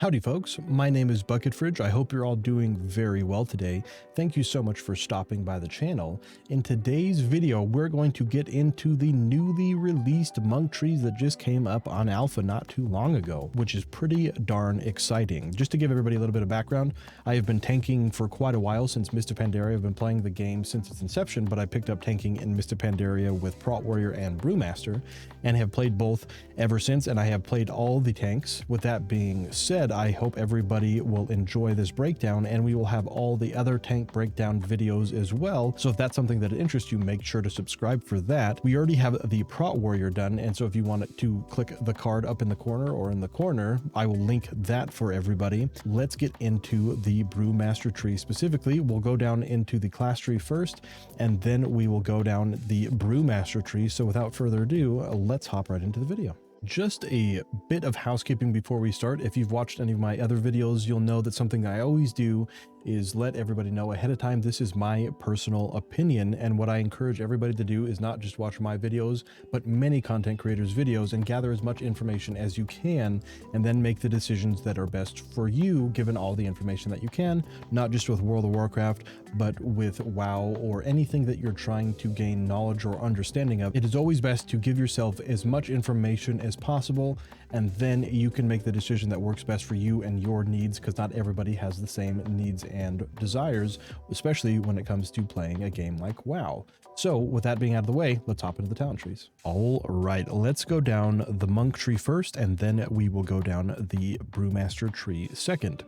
Howdy folks, my name is Bucket Fridge. I hope you're all doing very well today. Thank you so much for stopping by the channel. In today's video, we're going to get into the newly released monk trees that just came up on alpha not too long ago, which is pretty darn exciting. Just to give everybody a little bit of background, I have been tanking for quite a while since Mr. Pandaria. I've been playing the game since its inception, but I picked up tanking in Mr. Pandaria with Prot Warrior and Brewmaster and have played both ever since, and I have played all the tanks. With that being said, I hope everybody will enjoy this breakdown, and we will have all the other tank breakdown videos as well. So if that's something that interests you, make sure to subscribe for that. We already have the Prot Warrior done, and so if you want to click the card up in the corner or in the corner, I will link that for everybody. Let's get into the Brewmaster tree specifically. We'll go down into the class tree first, and then we will go down the Brewmaster tree. So without further ado, let's hop right into the video. Just a bit of housekeeping before we start. If you've watched any of my other videos, you'll know that something I always do is let everybody know ahead of time. This is my personal opinion, and what I encourage everybody to do is not just watch my videos, but many content creators' videos and gather as much information as you can, and then make the decisions that are best for you, given all the information that you can, not just with World of Warcraft, but with WoW or anything that you're trying to gain knowledge or understanding of. It is always best to give yourself as much information as possible, and then you can make the decision that works best for you and your needs, because not everybody has the same needs and desires, especially when it comes to playing a game like WoW. So with that being out of the way, let's hop into the talent trees. All right, let's go down the monk tree first, and then we will go down the Brewmaster tree second.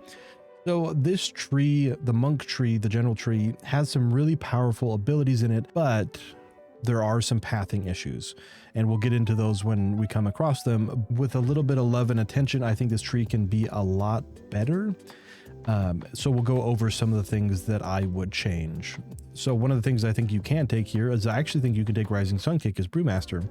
So this tree, the monk tree, the general tree, has some really powerful abilities in it, but there are some pathing issues, and we'll get into those when we come across them. With a little bit of love and attention, I think this tree can be a lot better. So we'll go over some of the things that I would change. So one of the things I think you can take here is I actually think you can take Rising Sun Kick as Brewmaster.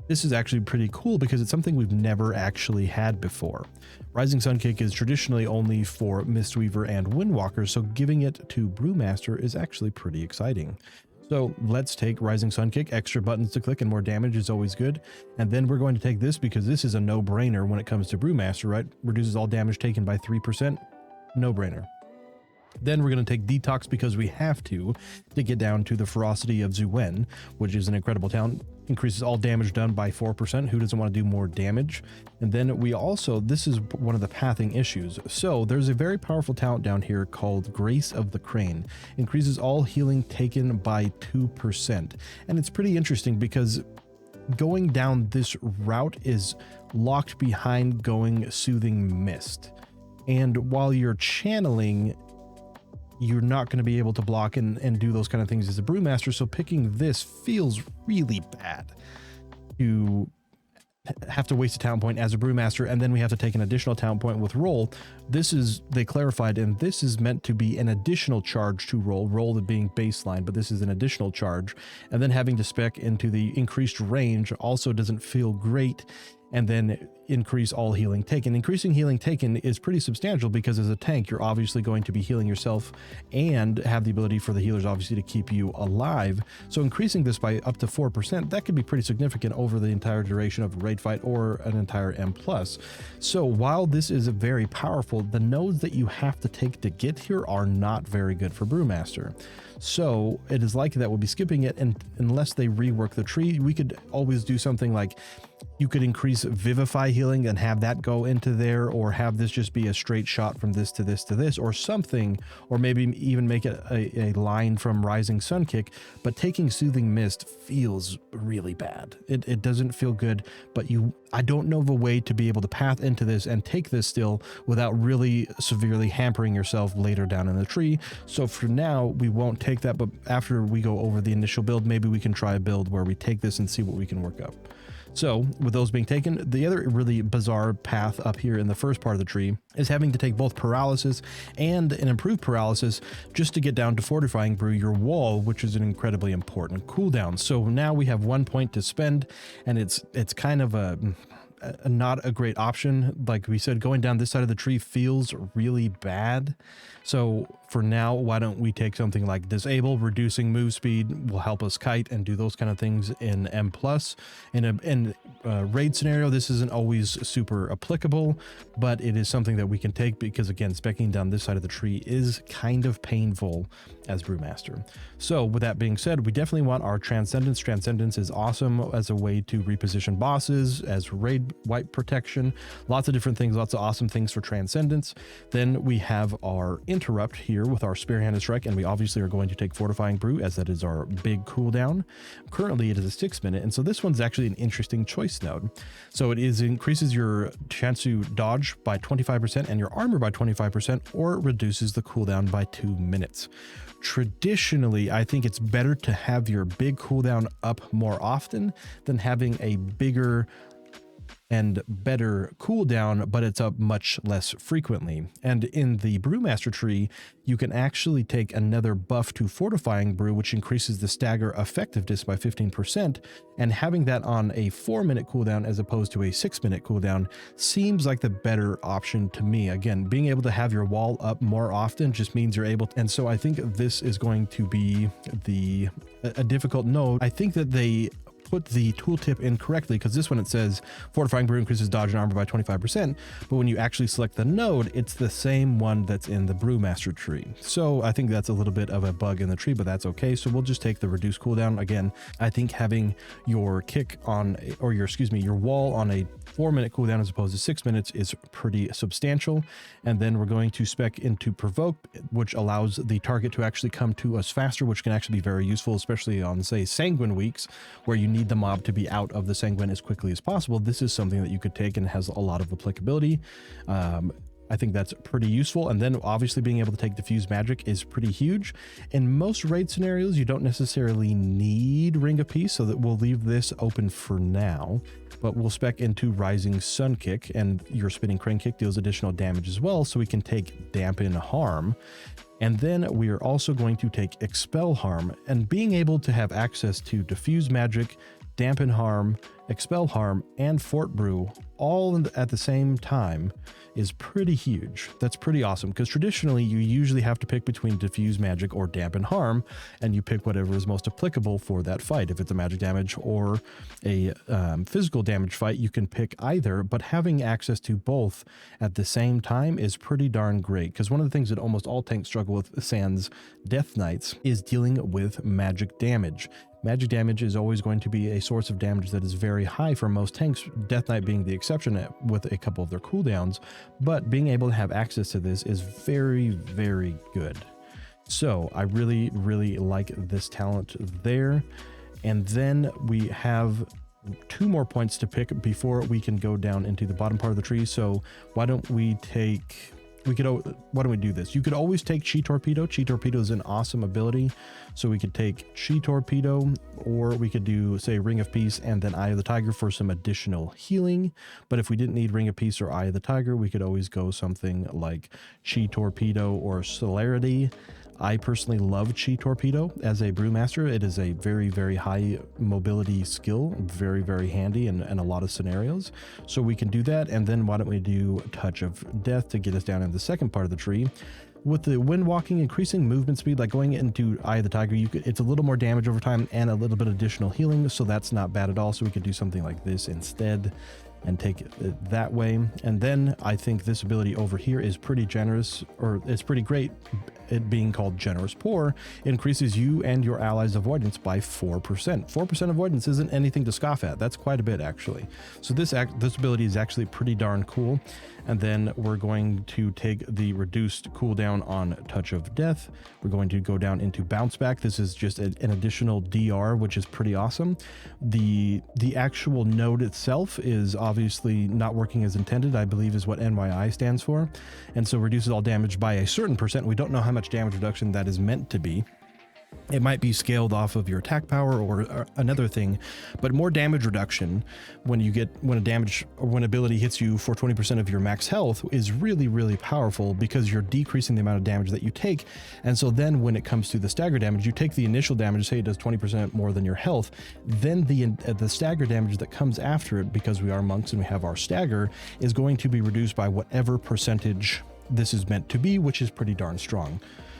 This is actually pretty cool because it's something we've never actually had before. Rising Sun Kick is traditionally only for Mistweaver and Windwalker, so giving it to Brewmaster is actually pretty exciting. So let's take Rising Sun Kick. Extra buttons to click and more damage is always good. And then we're going to take this because this is a no-brainer when it comes to Brewmaster, right? Reduces all damage taken by 3%. No-brainer. Then we're going to take Detox because we have to get down to the Ferocity of Zuen, which is an incredible talent. Increases all damage done by 4%. Who doesn't want to do more damage? And then we also, this is one of the pathing issues. So there's a very powerful talent down here called Grace of the Crane. Increases all healing taken by 2%. And it's pretty interesting because going down this route is locked behind going Soothing Mist. And while you're channeling, you're not going to be able to block and do those kind of things as a Brewmaster. So picking this feels really bad to have to waste a talent point as a Brewmaster, and then we have to take an additional talent point with Roll. This is, they clarified, and this is meant to be an additional charge to Roll being baseline, but this is an additional charge. And then having to spec into the increased range also doesn't feel great. And then increase all healing taken. Increasing healing taken is pretty substantial because as a tank, you're obviously going to be healing yourself and have the ability for the healers obviously to keep you alive. So increasing this by up to 4%, that could be pretty significant over the entire duration of a raid fight or an entire M+. So while this is very powerful, the nodes that you have to take to get here are not very good for Brewmaster. So it is likely that we'll be skipping it, and unless they rework the tree, we could always do something like you could increase Vivify healing and have that go into there, or have this just be a straight shot from this to this to this or something, or maybe even make it a line from Rising Sun Kick. But taking Soothing Mist feels really bad. It doesn't feel good, but I don't know of a way to be able to path into this and take this still without really severely hampering yourself later down in the tree. So for now, we won't take that, but after we go over the initial build, maybe we can try a build where we take this and see what we can work up. So with those being taken, the other really bizarre path up here in the first part of the tree is having to take both Paralysis and an improved Paralysis just to get down to Fortifying Brew your wall, which is an incredibly important cooldown. So now we have 1 point to spend, and it's kind of not a great option. Like we said, going down this side of the tree feels really bad. So for now, why don't we take something like disable, reducing move speed will help us kite and do those kind of things in M+. In a raid scenario, this isn't always super applicable, but it is something that we can take because, again, speccing down this side of the tree is kind of painful as Brewmaster. So with that being said, we definitely want our Transcendence. Transcendence is awesome as a way to reposition bosses, as raid wipe protection, lots of different things, lots of awesome things for Transcendence. Then we have our Interrupt here with our Spearhanded Strike, and we obviously are going to take Fortifying Brew as that is our big cooldown. Currently it is a 6 minute, and so this one's actually an interesting choice node. So it increases your chance to dodge by 25% and your armor by 25%, or reduces the cooldown by 2 minutes. Traditionally, I think it's better to have your big cooldown up more often than having a bigger and better cooldown, but it's up much less frequently. And in the Brewmaster tree, you can actually take another buff to Fortifying Brew, which increases the stagger effectiveness by 15%, and having that on a 4-minute cooldown as opposed to a 6-minute cooldown seems like the better option to me. Again, being able to have your wall up more often just means you're able to, and so I think this is going to be a difficult node. I think that they put the tooltip incorrectly, because this one it says Fortifying Brew increases dodge and armor by 25%, but when you actually select the node, it's the same one that's in the Brewmaster tree. So I think that's a little bit of a bug in the tree, but that's okay. So we'll just take the reduced cooldown. Again, I think having your kick on, or your wall on a 4-minute cooldown as opposed to 6 minutes is pretty substantial. And then we're going to spec into Provoke, which allows the target to actually come to us faster, which can actually be very useful, especially on, say, Sanguine weeks, where you need the mob to be out of the Sanguine as quickly as possible. This is something that you could take and has a lot of applicability. I think that's pretty useful. And then obviously being able to take Diffuse Magic is pretty huge. In most raid scenarios, you don't necessarily need Ring of Peace, so that we'll leave this open for now. But we'll spec into Rising Sun Kick, and your Spinning Crane Kick deals additional damage as well, so we can take Dampen Harm. And then we are also going to take Expel Harm, and being able to have access to Diffuse Magic, Dampen Harm, Expel Harm, and Fort Brew all at the same time is pretty huge. That's pretty awesome, because traditionally you usually have to pick between Diffuse Magic or Dampen Harm, and you pick whatever is most applicable for that fight. If it's a magic damage or a physical damage fight, you can pick either, but having access to both at the same time is pretty darn great, because one of the things that almost all tanks struggle with sans Death Knights is dealing with magic damage. Magic damage is always going to be a source of damage that is very high for most tanks, Death Knight being the exception with a couple of their cooldowns, but being able to have access to this is very, very good. So I really, really like this talent there. And then we have 2 more points to pick before we can go down into the bottom part of the tree. So why don't we take... why don't we do this? You could always take Chi Torpedo. Chi Torpedo is an awesome ability. So we could take Chi Torpedo, or we could do, say, Ring of Peace and then Eye of the Tiger for some additional healing. But if we didn't need Ring of Peace or Eye of the Tiger, we could always go something like Chi Torpedo or Celerity. I personally love Chi Torpedo as a Brewmaster. It is a very, very high mobility skill, very, very handy in a lot of scenarios. So we can do that. And then why don't we do Touch of Death to get us down in the second part of the tree. With the wind walking, increasing movement speed, like going into Eye of the Tiger, it's a little more damage over time and a little bit of additional healing, so that's not bad at all. So we could do something like this instead and take it that way. And then I think this ability over here is pretty generous, or it's pretty great. It being called Generous Pour increases you and your allies' avoidance by 4%. 4% avoidance isn't anything to scoff at. That's quite a bit, actually. So this ability is actually pretty darn cool. And then we're going to take the reduced cooldown on Touch of Death. We're going to go down into Bounce Back. This is just an additional DR, which is pretty awesome. The actual node itself is obviously not working as intended, I believe is what NYI stands for. And so reduces all damage by a certain percent. We don't know how much damage reduction that is meant to be. It might be scaled off of your attack power or another thing, but more damage reduction when an ability hits you for 20% of your max health is really, really powerful, because you're decreasing the amount of damage that you take. And so then when it comes to the stagger damage, you take the initial damage, say it does 20% more than your health, then the stagger damage that comes after it, because we are monks and we have our stagger, is going to be reduced by whatever percentage this is meant to be, which is pretty darn strong.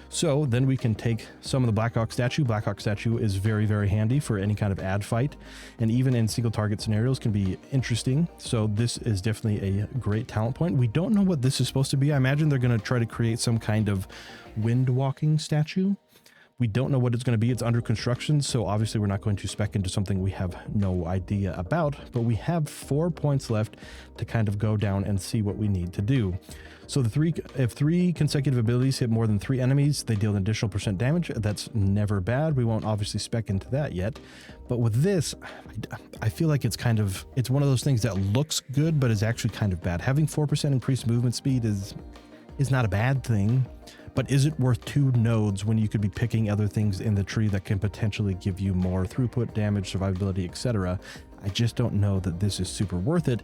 So then we can take some of the Blackhawk statue. Blackhawk statue is very, very handy for any kind of ad fight, and even in single target scenarios can be interesting. So this is definitely a great talent point. We don't know what this is supposed to be. I imagine they're going to try to create some kind of wind walking statue. We don't know what it's going to be. It's under construction, so obviously we're not going to spec into something we have no idea about, but we have 4 points left to kind of go down and see what we need to do. So if three consecutive abilities hit more than 3 enemies, they deal an additional % damage. That's never bad. We won't obviously spec into that yet. But with this, I feel like it's one of those things that looks good, but is actually kind of bad. Having 4% increased movement speed is not a bad thing. But is it worth 2 nodes when you could be picking other things in the tree that can potentially give you more throughput, damage, survivability, etc.? I just don't know that this is super worth it.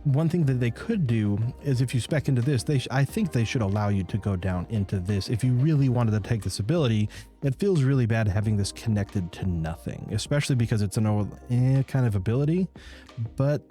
One thing that they could do is if you spec into this, I think they should allow you to go down into this. If you really wanted to take this ability, it feels really bad having this connected to nothing, especially because it's an kind of ability, but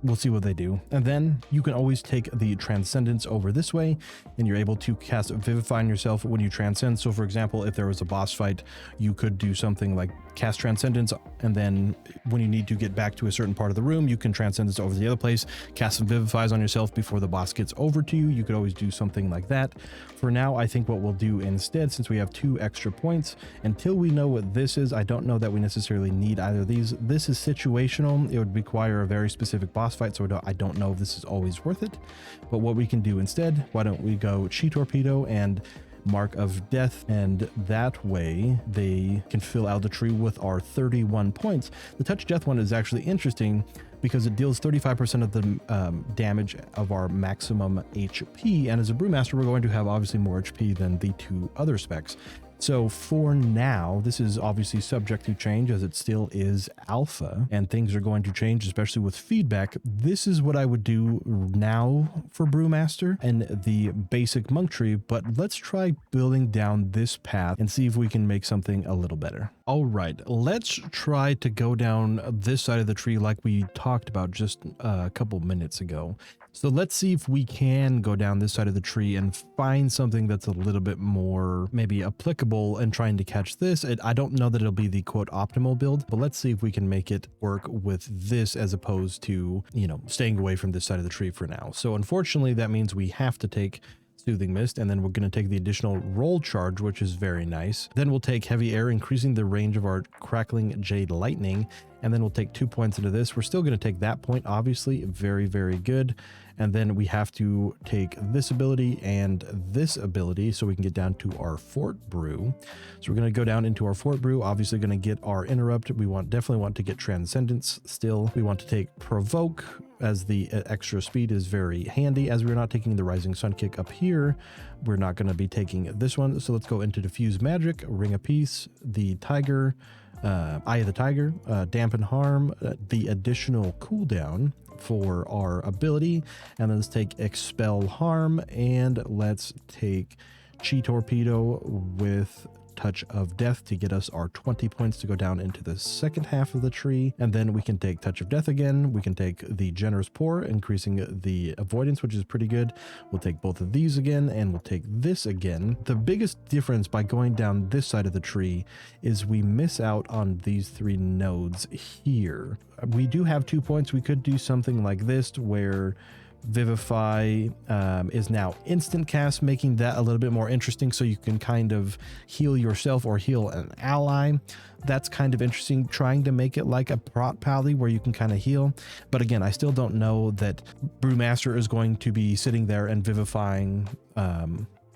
we'll see what they do. And then you can always take the Transcendence over this way, and you're able to cast Vivify on yourself when you transcend. So for example, if there was a boss fight, you could do something like cast Transcendence, and then when you need to get back to a certain part of the room, you can Transcendence over to the other place, cast some Vivifies on yourself before the boss gets over to you. You could always do something like that. For now, I think what we'll do instead, since we have 2 extra points, until we know what this is, I don't know that we necessarily need either of these. This is situational. It would require a very specific boss fight, so I don't know if this is always worth it. But what we can do instead, why don't we go Chi Torpedo and Mark of Death, and that way they can fill out the tree with our 31 points. The Touch Death one is actually interesting because it deals 35% of the damage of our maximum HP, and as a Brewmaster we're going to have obviously more HP than the 2 other specs. So for now, this is obviously subject to change as it still is alpha, and things are going to change, especially with feedback. This is what I would do now for Brewmaster and the basic monk tree, but let's try building down this path and see if we can make something a little better. All right, let's try to go down this side of the tree like we talked about just a couple minutes ago. So let's see if we can go down this side of the tree and find something that's a little bit more maybe applicable and trying to catch this. I don't know that it'll be the quote optimal build, but let's see if we can make it work with this as opposed to, you know, staying away from this side of the tree for now. So unfortunately, that means we have to take Soothing Mist, and then we're going to take the additional roll charge, which is very nice. Then we'll take Heavy Air, increasing the range of our Crackling Jade Lightning, and then we'll take 2 points into this. We're still going to take that point, obviously, very, very good. And then we have to take this ability and this ability so we can get down to our Fort Brew. So we're going to go down into our Fort Brew, obviously going to get our Interrupt. We definitely want to get Transcendence still. We want to take Provoke, as the extra speed is very handy. As we're not taking the Rising Sun Kick up here, we're not going to be taking this one. So let's go into Diffuse Magic, Ring of Peace, the Tiger, Eye of the Tiger, Dampen Harm, the additional cooldown for our ability, and then let's take Expel Harm, and let's take Chi Torpedo with Touch of Death to get us our 20 points to go down into the second half of the tree. And then we can take Touch of Death again. We can take the Generous Pour, increasing the avoidance, which is pretty good. We'll take both of these again, and we'll take this again. The biggest difference by going down this side of the tree is we miss out on these 3 nodes here. We do have 2 points. We could do something like this where Vivify is now instant cast, making that a little bit more interesting, so you can kind of heal yourself or heal an ally. That's kind of interesting, trying to make it like a prot pally where you can kind of heal. But again, I still don't know that Brewmaster is going to be sitting there and vivifying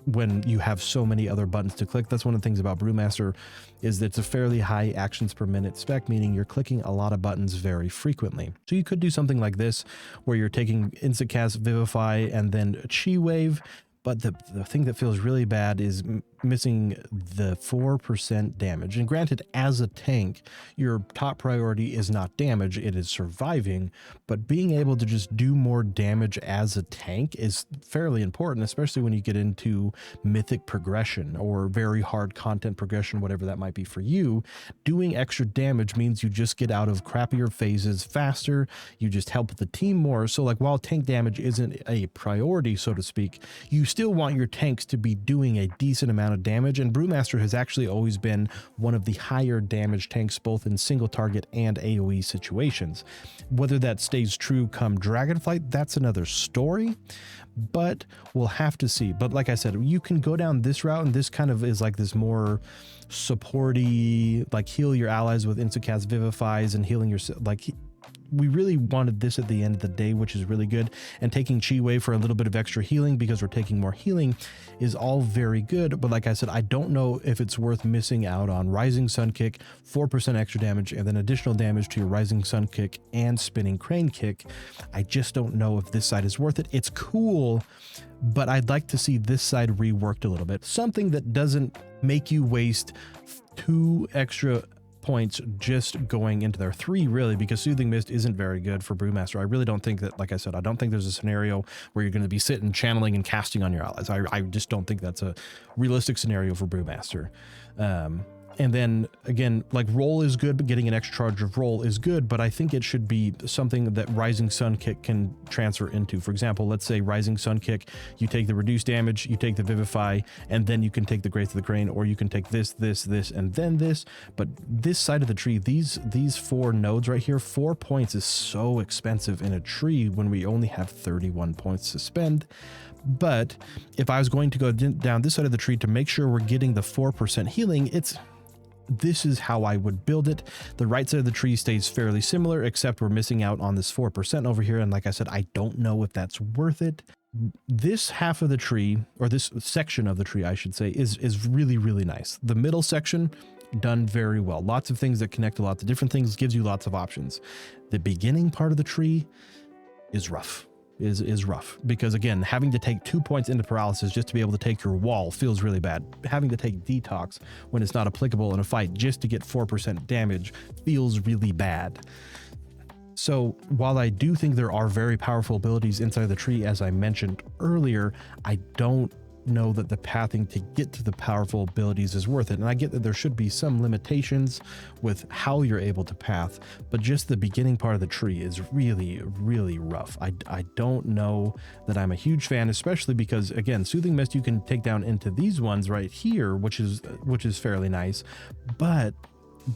when you have so many other buttons to click. That's one of the things about Brewmaster, is that it's a fairly high actions per minute spec, meaning you're clicking a lot of buttons very frequently. So you could do something like this where you're taking instant cast, Vivify, and then Chi Wave. But the thing that feels really bad is missing the 4% damage. And granted, as a tank, your top priority is not damage, it is surviving, but being able to just do more damage as a tank is fairly important, especially when you get into mythic progression or very hard content progression, whatever that might be for you. Doing extra damage means you just get out of crappier phases faster, you just help the team more. So like, while tank damage isn't a priority, so to speak, you still want your tanks to be doing a decent amount of damage, and Brewmaster has actually always been one of the higher damage tanks both in single target and AoE situations. Whether that stays true come Dragonflight, that's another story, but we'll have to see. But like I said, you can go down this route, and this kind of is like this more supporty, like heal your allies with instacast vivifies and healing yourself. Like, we really wanted this at the end of the day, which is really good. And taking Chi Wave for a little bit of extra healing because we're taking more healing is all very good. But like I said, I don't know if it's worth missing out on Rising Sun Kick, 4% extra damage, and then additional damage to your Rising Sun Kick and Spinning Crane Kick. I just don't know if this side is worth it. It's cool, but I'd like to see this side reworked a little bit. Something that doesn't make you waste 2 extra points just going into their 3, really, because Soothing Mist isn't very good for Brewmaster. I really don't think that, like I said, I don't think there's a scenario where you're going to be sitting channeling and casting on your allies. I just don't think that's a realistic scenario for Brewmaster. And then again, like, roll is good, but getting an extra charge of roll is good, but I think it should be something that Rising Sun Kick can transfer into. For example, let's say Rising Sun Kick, you take the reduced damage, you take the Vivify, and then you can take the Grace of the Crane, or you can take this, and then this. But this side of the tree, these 4 nodes right here, 4 points is so expensive in a tree when we only have 31 points to spend. But if I was going to go down this side of the tree to make sure we're getting the 4% healing, this is how I would build it. The right side of the tree stays fairly similar, except we're missing out on this 4% over here. And like I said, I don't know if that's worth it. This half of the tree, or this section of the tree, I should say, is really, really nice. The middle section, done very well. Lots of things that connect to lots of different things, gives you lots of options. The beginning part of the tree is rough. Is rough because, again, having to take 2 points into paralysis just to be able to take your wall feels really bad. Having to take detox when it's not applicable in a fight just to get 4% damage feels really bad. So while I do think there are very powerful abilities inside the tree, as I mentioned earlier, I don't know that the pathing to get to the powerful abilities is worth it. And I get that there should be some limitations with how you're able to path, but just the beginning part of the tree is really, really rough. I don't know that I'm a huge fan, especially because, again, Soothing Mist you can take down into these ones right here, which is fairly nice, but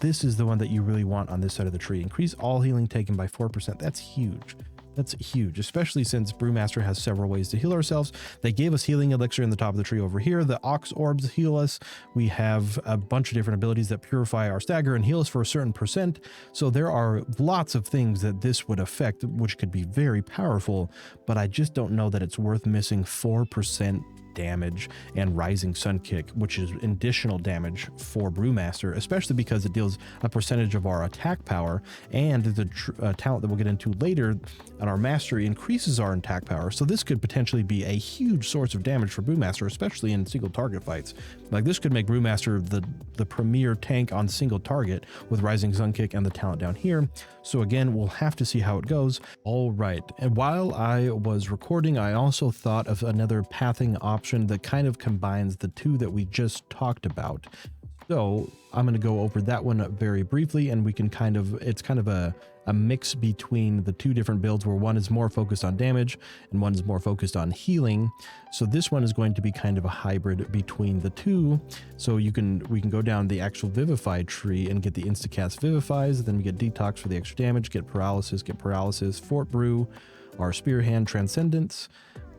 this is the one that you really want on this side of the tree. Increase all healing taken by 4%. That's huge. That's huge, especially since Brewmaster has several ways to heal ourselves. They gave us healing elixir in the top of the tree over here. The ox orbs heal us. We have a bunch of different abilities that purify our stagger and heal us for a certain percent. So there are lots of things that this would affect, which could be very powerful, but I just don't know that it's worth missing 4% damage and Rising Sun Kick, which is additional damage for Brewmaster, especially because it deals a percentage of our attack power, and the talent that we'll get into later on our mastery increases our attack power. So this could potentially be a huge source of damage for Brewmaster, especially in single target fights. Like, this could make Brewmaster the premier tank on single target with Rising Sun Kick and the talent down here. So again, we'll have to see how it goes. All right, and while I was recording, I also thought of another pathing option that kind of combines the two that we just talked about. So I'm going to go over that one very briefly, and we can it's kind of a mix between the two different builds, where one is more focused on damage and one is more focused on healing. So this one is going to be kind of a hybrid between the two. So we can go down the actual Vivify tree and get the instacast Vivifies, then we get detox for the extra damage, get paralysis, Fort Brew, our Spear Hand Transcendence,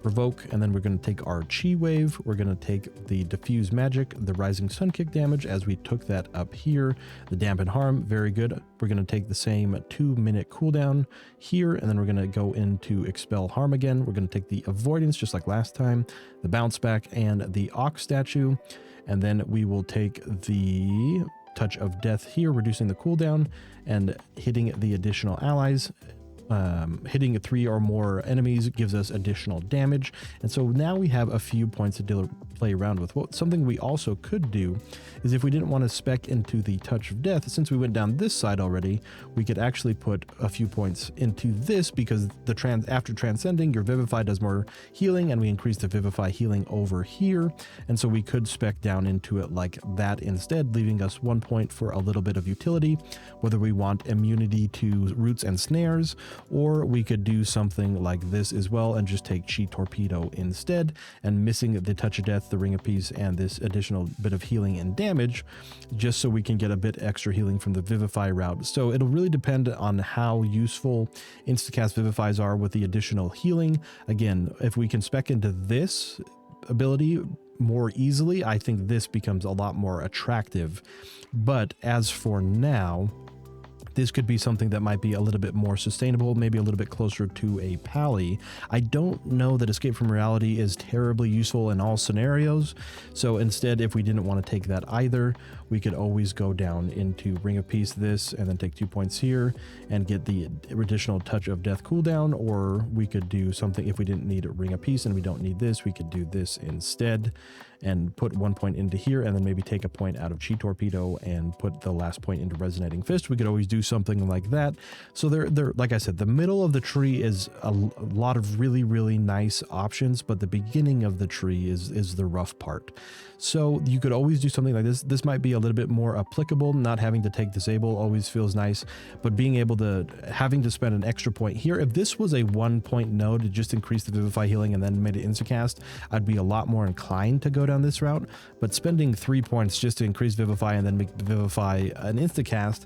Provoke, and then we're going to take our Chi Wave, we're going to take the Diffuse Magic, the Rising Sun Kick damage, as we took that up here, the Dampen Harm, very good. We're going to take the same 2-minute cooldown here, and then we're going to go into Expel Harm again. We're going to take the Avoidance, just like last time, the Bounce Back, and the Ox Statue, and then we will take the Touch of Death here, reducing the cooldown, and hitting the additional allies. Hitting 3 or more enemies gives us additional damage, and so now we have a few points to play around with. Well, something we also could do is if we didn't want to spec into the Touch of Death, since we went down this side already, we could actually put a few points into this, because after transcending, your Vivify does more healing, and we increase the Vivify healing over here. And so we could spec down into it like that instead, leaving us 1 point for a little bit of utility, whether we want immunity to roots and snares, or we could do something like this as well and just take Chi Torpedo instead, and missing the Touch of Death, the Ring of Peace, and this additional bit of healing and damage, just so we can get a bit extra healing from the Vivify route. So it'll really depend on how useful instacast Vivifies are with the additional healing. Again, if we can spec into this ability more easily, I think this becomes a lot more attractive. But as for now, this could be something that might be a little bit more sustainable, maybe a little bit closer to a pally. I don't know that Escape from Reality is terribly useful in all scenarios. So instead, if we didn't want to take that either, we could always go down into Ring of Peace this, and then take 2 points here and get the additional Touch of Death cooldown. Or we could do something, if we didn't need a Ring of Peace and we don't need this, we could do this instead and put 1 point into here, and then maybe take a point out of Chi Torpedo and put the last point into Resonating Fist. We could always do something like that. So they're like I said, the middle of the tree is a lot of really, really nice options, but the beginning of the tree is the rough part. So you could always do something like this. This might be a little bit more applicable. Not having to take Disable always feels nice, but being able to, having to spend an extra point here. If this was a 1 point node to just increase the Vivify healing and then made it instacast, I'd be a lot more inclined to go down this route. But spending 3 points just to increase Vivify and then make Vivify an instacast,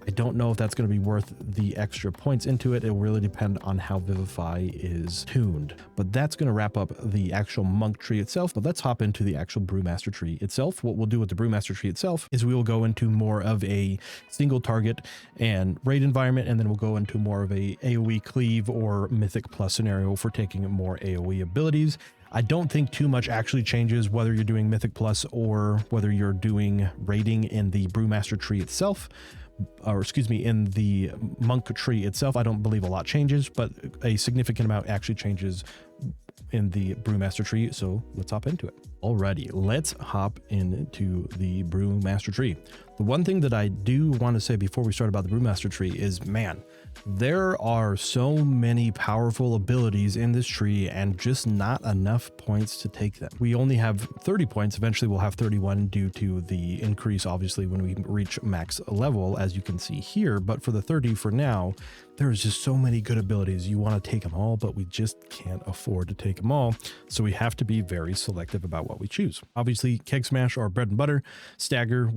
I don't know if that's going to be worth the extra points into it. It will really depend on how Vivify is tuned. But that's going to wrap up the actual monk tree itself. But let's hop into the actual Brewmaster tree itself. What we'll do with the Brewmaster tree itself is we will go into more of a single target and raid environment, and then we'll go into more of a AoE cleave or Mythic plus scenario for taking more AoE abilities. I don't think too much actually changes whether you're doing Mythic plus or whether you're doing raiding in the Brewmaster tree itself. Or excuse me, in the monk tree itself. I don't believe a lot changes, but a significant amount actually changes in the Brewmaster tree. So let's hop into it. Alrighty, let's hop into the Brewmaster tree. The one thing that I do want to say before we start about the Brewmaster tree is, man, there are so many powerful abilities in this tree and just not enough points to take them. We only have 30 points. Eventually we'll have 31 due to the increase, obviously, when we reach max level, as you can see here. But for the 30 for now, there's just so many good abilities. You want to take them all, but we just can't afford to take them all. So we have to be very selective about what we choose. Obviously, Keg Smash are bread and butter. Stagger,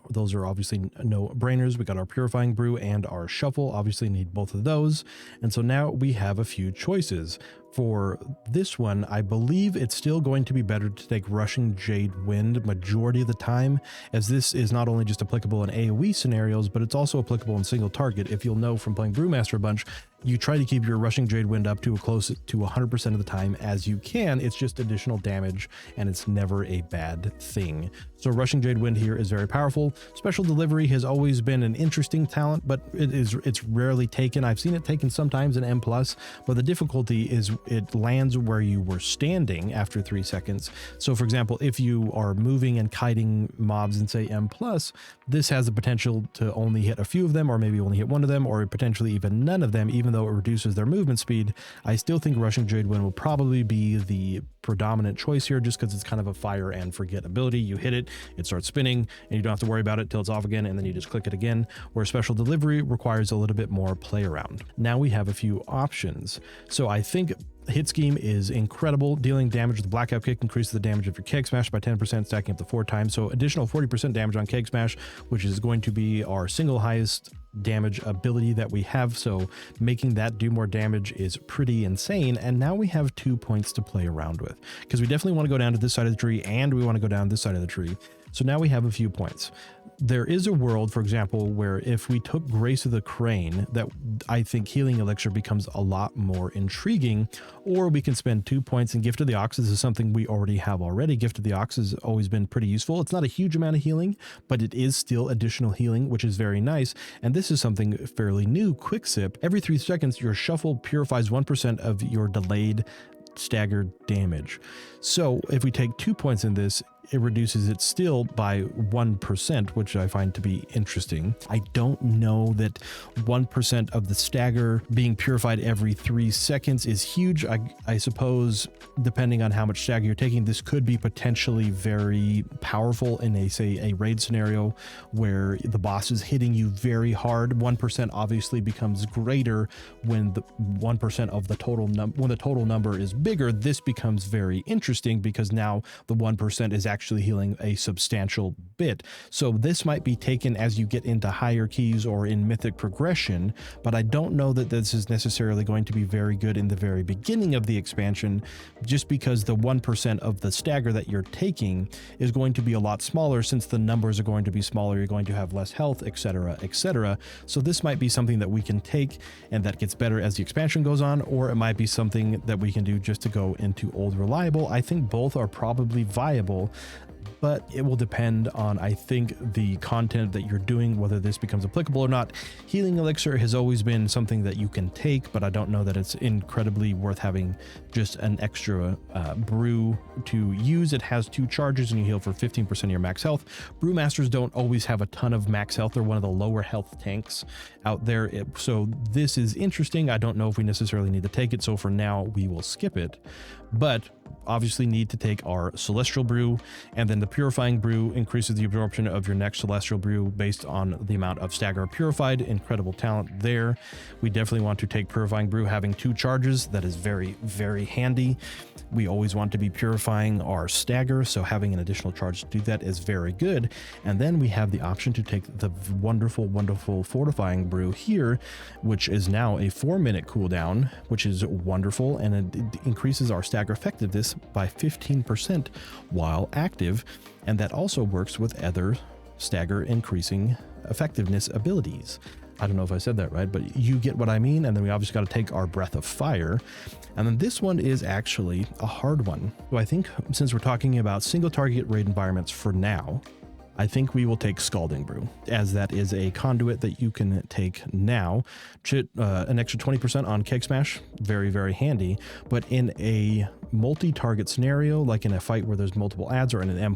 those are obviously no brainers. We got our Purifying Brew and our Shuffle. Obviously need both of those. And so now we have a few choices. For this one, I believe it's still going to be better to take Rushing Jade Wind majority of the time, as this is not only just applicable in AoE scenarios, but it's also applicable in single target. If you'll know from playing Brewmaster a bunch, you try to keep your Rushing Jade Wind up to close to 100% of the time as you can. It's just additional damage, and it's never a bad thing. So Rushing Jade Wind here is very powerful. Special Delivery has always been an interesting talent, but it's rarely taken. I've seen it taken sometimes in M+, but the difficulty is it lands where you were standing after 3 seconds. So for example, if you are moving and kiting mobs in say M+, this has the potential to only hit a few of them, or maybe only hit one of them, or potentially even none of them, even though it reduces their movement speed. I still think Rushing Jade Wind will probably be the predominant choice here, just because it's kind of a fire and forget ability. You hit it, it starts spinning, and you don't have to worry about it till it's off again, and then you just click it again, where Special Delivery requires a little bit more play around. Now we have a few options. So I think Hit Scheme is incredible. Dealing damage with the Blackout Kick increases the damage of your Keg Smash by 10%, stacking up to 4 times. So additional 40% damage on Keg Smash, which is going to be our single highest damage ability that we have. So making that do more damage is pretty insane. And now we have 2 points to play around with, because we definitely want to go down to this side of the tree and we want to go down this side of the tree. So now we have a few points. There is a world, for example, where if we took Grace of the Crane, that I think Healing Elixir becomes a lot more intriguing, or we can spend 2 points, and Gift of the Ox is something we already have already. Gift of the Ox has always been pretty useful. It's not a huge amount of healing, but it is still additional healing, which is very nice. And this is something fairly new, Quick Sip. Every 3 seconds, your Shuffle purifies 1% of your delayed stagger damage. So if we take 2 points in this, it reduces it still by 1%, which I find to be interesting. I don't know that 1% of the stagger being purified every 3 seconds is huge. I suppose, depending on how much stagger you're taking, this could be potentially very powerful in a raid scenario where the boss is hitting you very hard. 1% obviously becomes greater when the 1% of the total when the total number is bigger. This becomes very interesting because now the 1% is actually healing a substantial bit. So this might be taken as you get into higher keys or in mythic progression, but I don't know that this is necessarily going to be very good in the very beginning of the expansion, just because the 1% of the stagger that you're taking is going to be a lot smaller. Since the numbers are going to be smaller, you're going to have less health, etc., etc. So this might be something that we can take and that gets better as the expansion goes on, or it might be something that we can do just to go into old reliable. I think both are probably viable, but it will depend on, I think, the content that you're doing, whether this becomes applicable or not. Healing elixir has always been something that you can take, but I don't know that it's incredibly worth having just an extra brew to use. It has 2 charges and you heal for 15% of your max health. Brewmasters don't always have a ton of max health. They're one of the lower health tanks out there. So this is interesting. I don't know if we necessarily need to take it, so for now we will skip it, but obviously need to take our celestial brew, and then the purifying brew increases the absorption of your next celestial brew based on the amount of stagger purified. Incredible talent there. We definitely want to take purifying brew having 2 charges. That is very, very handy. We always want to be purifying our stagger, so having an additional charge to do that is very good. And then we have the option to take the wonderful, wonderful fortifying brew here, which is now a 4-minute cooldown, which is wonderful, and it increases our stagger effectiveness by 15% while active, and that also works with other stagger increasing effectiveness abilities. I don't know if I said that right, but you get what I mean. And then we obviously got to take our breath of fire. And then this one is actually a hard one. So I think since we're talking about single target raid environments for now, I think we will take Scalding Brew, as that is a conduit that you can take now. An extra 20% on Keg Smash, very, very handy. But in a multi-target scenario, like in a fight where there's multiple adds or in an M+,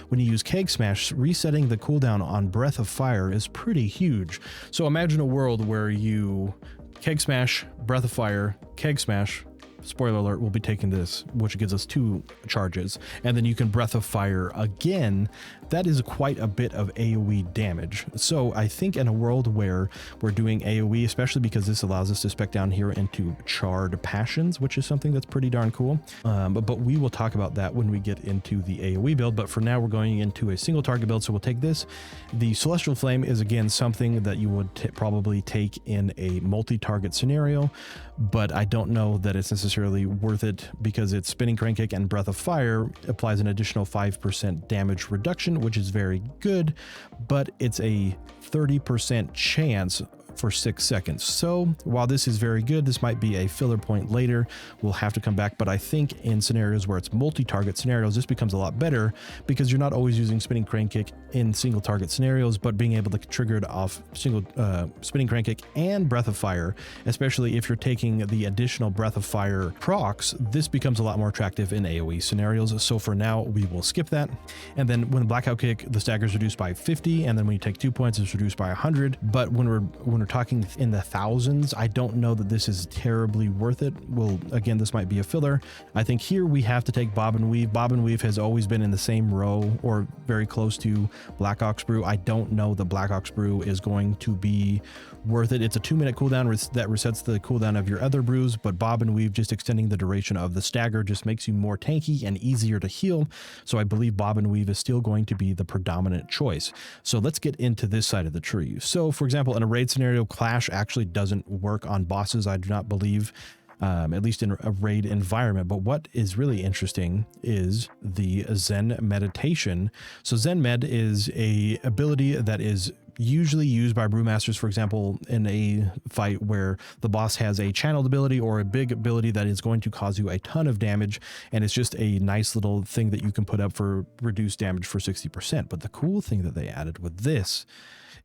when you use Keg Smash, resetting the cooldown on Breath of Fire is pretty huge. So imagine a world where you Keg Smash, Breath of Fire, Keg Smash, spoiler alert, we'll be taking this, which gives us 2 charges, and then you can Breath of Fire again. That is quite a bit of AoE damage. So I think in a world where we're doing AoE, especially because this allows us to spec down here into Charred Passions, which is something that's pretty darn cool. But we will talk about that when we get into the AoE build. But for now, we're going into a single target build, so we'll take this. The Celestial Flame is again something that you would probably take in a multi-target scenario, but I don't know that it's necessarily worth it because it's Spinning Crane Kick and Breath of Fire applies an additional 5% damage reduction, which is very good, but it's a 30% chance for 6 seconds. So while this is very good, this might be a filler point later. We'll have to come back, but I think in scenarios where it's multi-target scenarios, this becomes a lot better because you're not always using Spinning Crane Kick in single target scenarios, but being able to trigger it off Spinning Crane Kick and Breath of Fire, especially if you're taking the additional Breath of Fire procs, this becomes a lot more attractive in AoE scenarios. So for now, we will skip that. And then when Blackout Kick, the stagger is reduced by 50, and then when you take 2 points, it's reduced by 100. But when we're talking in the thousands, I don't know that this is terribly worth it. Well, again, this might be a filler. I think here we have to take Bob and Weave. Bob and Weave has always been in the same row or very close to Black Ox Brew. I don't know that Black Ox Brew is going to be worth it. It's a 2-minute cooldown that resets the cooldown of your other brews, but Bob and Weave just extending the duration of the stagger just makes you more tanky and easier to heal. So I believe Bob and Weave is still going to be the predominant choice. So let's get into this side of the tree. So for example, in a raid scenario, Clash actually doesn't work on bosses, I do not believe, at least in a raid environment. But what is really interesting is the Zen meditation. So Zen Med is a ability that is usually used by Brewmasters, for example, in a fight where the boss has a channeled ability or a big ability that is going to cause you a ton of damage, and it's just a nice little thing that you can put up for reduced damage for 60%. But the cool thing that they added with this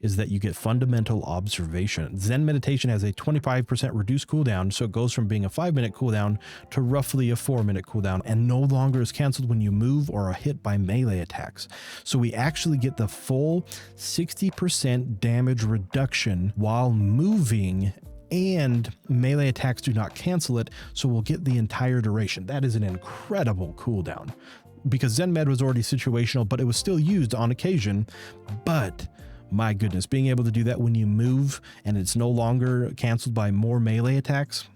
is that you get fundamental observation. Zen meditation has a 25% reduced cooldown, so it goes from being a 5-minute cooldown to roughly a 4-minute cooldown, and no longer is canceled when you move or are hit by melee attacks. So we actually get the full 60% damage reduction while moving, and melee attacks do not cancel it, so we'll get the entire duration. That is an incredible cooldown, because Zen Med was already situational, but it was still used on occasion. But my goodness, being able to do that when you move and it's no longer canceled by more melee attacks,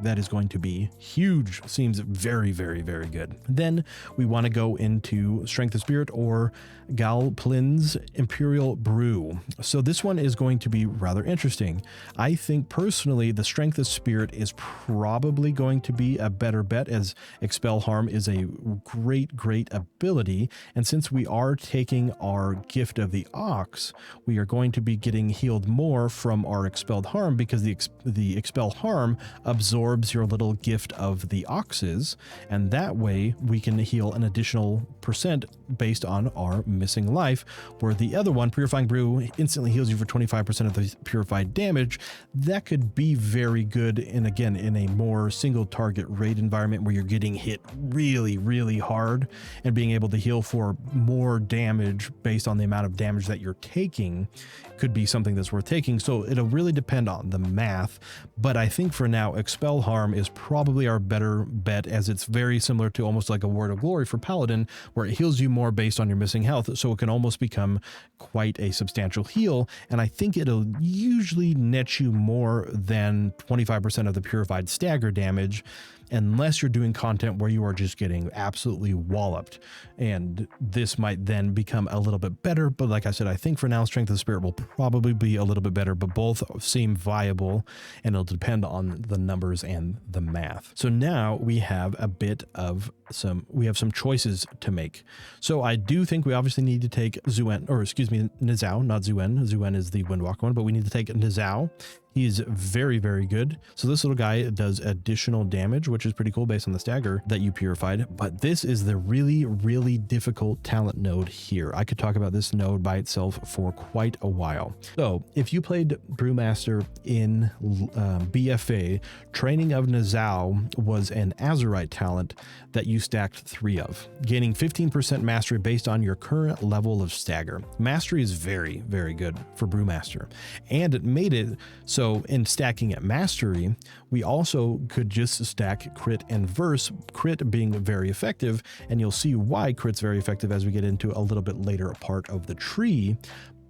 that is going to be huge. Seems very, very, very good. Then we want to go into Strength of Spirit, or Galplin's Imperial Brew. So this one is going to be rather interesting. I think personally the Strength of Spirit is probably going to be a better bet, as Expel Harm is a great ability, and since we are taking our Gift of the Ox, we are going to be getting healed more from our Expelled Harm, because the Expel Harm absorbs your little Gift of the Oxes, and that way we can heal an additional percent based on our missing life, where the other one, Purifying Brew, instantly heals you for 25% of the purified damage. That could be very good, and again, in a more single target raid environment where you're getting hit really, really hard, and being able to heal for more damage based on the amount of damage that you're taking could be something that's worth taking. So it'll really depend on the math, but I think for now Expel Harm is probably our better bet, as it's very similar to almost like a Word of Glory for Paladin, where it heals you more based on your missing health, so it can almost become quite a substantial heal, and I think it'll usually net you more than 25% of the purified stagger damage, unless you're doing content where you are just getting absolutely walloped, and this might then become a little bit better. But like I said, I think for now Strength of the Spirit will probably be a little bit better, but both seem viable, and it'll depend on the numbers and the math. So now we have a bit of some choices to make. So I do think we obviously need to take Nizao, not Zuen. Zuen is the Windwalker one, but we need to take Nizao. He is very, very good. So this little guy does additional damage, which is pretty cool based on the stagger that you purified. But this is the really, really difficult talent node here. I could talk about this node by itself for quite a while. So if you played Brewmaster in BFA, Training of Nizao was an Azurite talent that you stacked 3 of, gaining 15% mastery based on your current level of stagger. Mastery is very, very good for Brewmaster, and it made it so in stacking at mastery, we also could just stack crit and verse, crit being very effective, and you'll see why crit's very effective as we get into a little bit later part of the tree.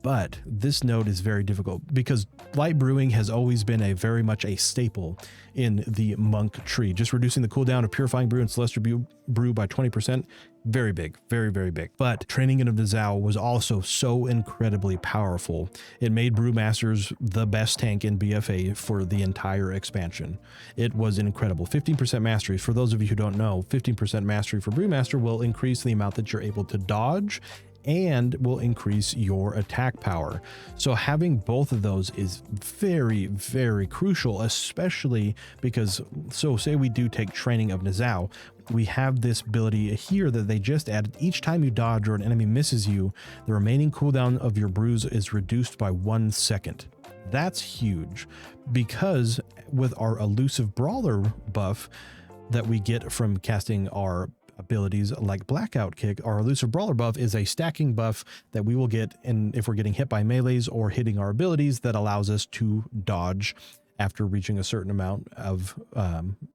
But this node is very difficult because light brewing has always been very much a staple in the monk tree. Just reducing the cooldown of Purifying Brew and Celestial Brew by 20%, very big, very, very big. But Training of Nizao was also so incredibly powerful. It made Brewmasters the best tank in BFA for the entire expansion. It was incredible. 15% mastery. For those of you who don't know, 15% mastery for Brewmaster will increase the amount that you're able to dodge and will increase your attack power. So having both of those is very, very crucial, especially because, so say we do take Training of Nizao, we have this ability here that they just added. Each time you dodge or an enemy misses you, the remaining cooldown of your brews is reduced by 1 second. That's huge, because with our elusive brawler buff that we get from casting our abilities like Blackout Kick, our elusive brawler buff is a stacking buff that we will get if we're getting hit by melees or hitting our abilities, that allows us to dodge after reaching a certain amount of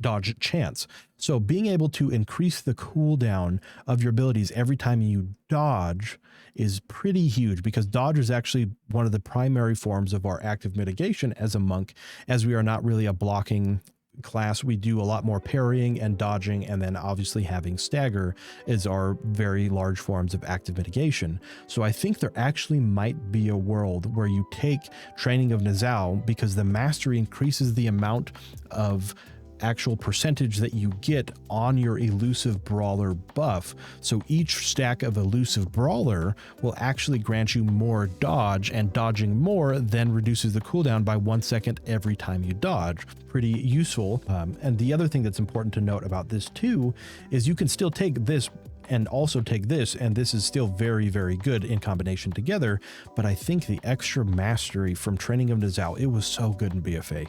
dodge chance. So being able to increase the cooldown of your abilities every time you dodge is pretty huge, because dodge is actually one of the primary forms of our active mitigation as a monk, as we are not really a blocking class. We do a lot more parrying and dodging, and then obviously having stagger is our very large forms of active mitigation. So I think there actually might be a world where you take Training of Nizao, because the mastery increases the amount of actual percentage that you get on your elusive brawler buff. So each stack of elusive brawler will actually grant you more dodge, and dodging more then reduces the cooldown by 1 second every time you dodge. Pretty useful. And the other thing that's important to note about this too is you can still take this and also take this, and this is still very, very good in combination together. But I think the extra mastery from training of Nizao, it was so good in BFA.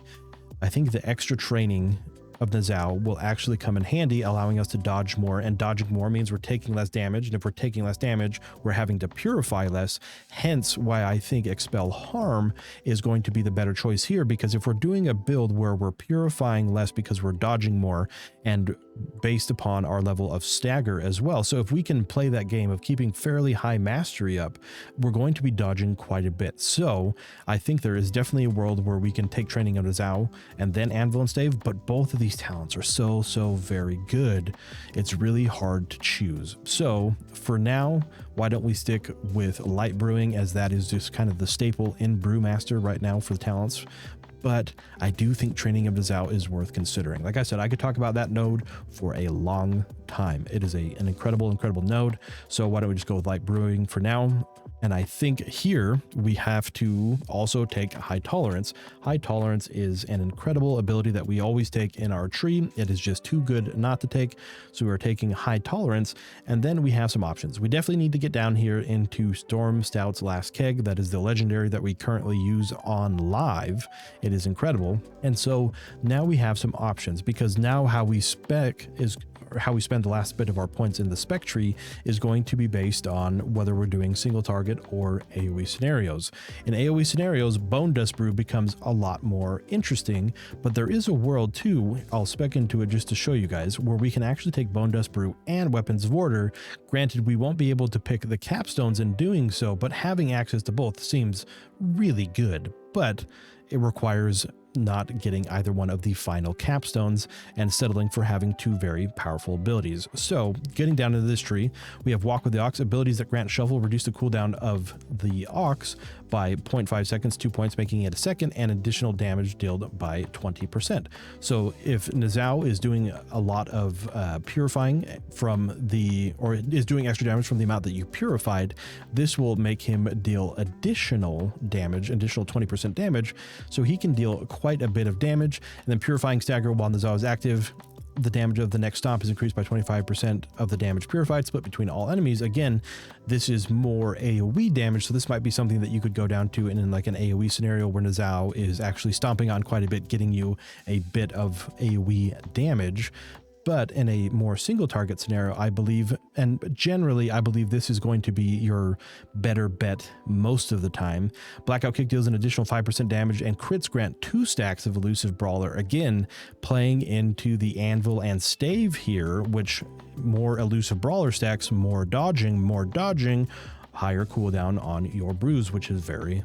I think the extra training of Nizao will actually come in handy, allowing us to dodge more, and dodging more means we're taking less damage, and if we're taking less damage, we're having to purify less. Hence why I think Expel Harm is going to be the better choice here, because if we're doing a build where we're purifying less because we're dodging more, and based upon our level of stagger as well, so if we can play that game of keeping fairly high mastery up, we're going to be dodging quite a bit. So I think there is definitely a world where we can take training of Nizao and then Anvil and Stave, but both of these talents are so very good. It's really hard to choose. So for now, why don't we stick with light brewing, as that is just kind of the staple in Brewmaster right now for the talents. But I do think training of Nizao is worth considering. Like I said, I could talk about that node for a long time. It is an incredible node. So why don't we just go with light brewing for now? And I think here we have to also take high tolerance. High tolerance is an incredible ability that we always take in our tree. It is just too good not to take. So we're taking high tolerance, and then we have some options. We definitely need to get down here into Storm Stout's Last Keg. That is the legendary that we currently use on live. It is incredible. And so now we have some options, because now how we spend the last bit of our points in the spec tree is going to be based on whether we're doing single target or AoE scenarios. In AoE scenarios, Bone Dust Brew becomes a lot more interesting, but there is a world too, I'll spec into it just to show you guys, where we can actually take Bone Dust Brew and Weapons of Order. Granted, we won't be able to pick the capstones in doing so, but having access to both seems really good. But it requires not getting either one of the final capstones and settling for having two very powerful abilities. So getting down into this tree, we have Walk with the Ox, abilities that grant Shuffle, reduce the cooldown of the Ox by 0.5 seconds, 2 points, making it a second, and additional damage dealt by 20%. So if Nizao is doing a lot of purifying or is doing extra damage from the amount that you purified, this will make him deal additional damage, additional 20% damage, so he can deal quite a bit of damage. And then Purifying Stagger while Nizao is active, the damage of the next stomp is increased by 25% of the damage purified, split between all enemies. Again, this is more AoE damage, so this might be something that you could go down to in like an AoE scenario where Nizao is actually stomping on quite a bit, getting you a bit of AoE damage. But in a more single target scenario, I believe, and generally I believe this is going to be your better bet most of the time. Blackout Kick deals an additional 5% damage, and crits grant 2 stacks of Elusive Brawler. Again, playing into the Anvil and Stave here, which more Elusive Brawler stacks, more dodging, higher cooldown on your brews, which is very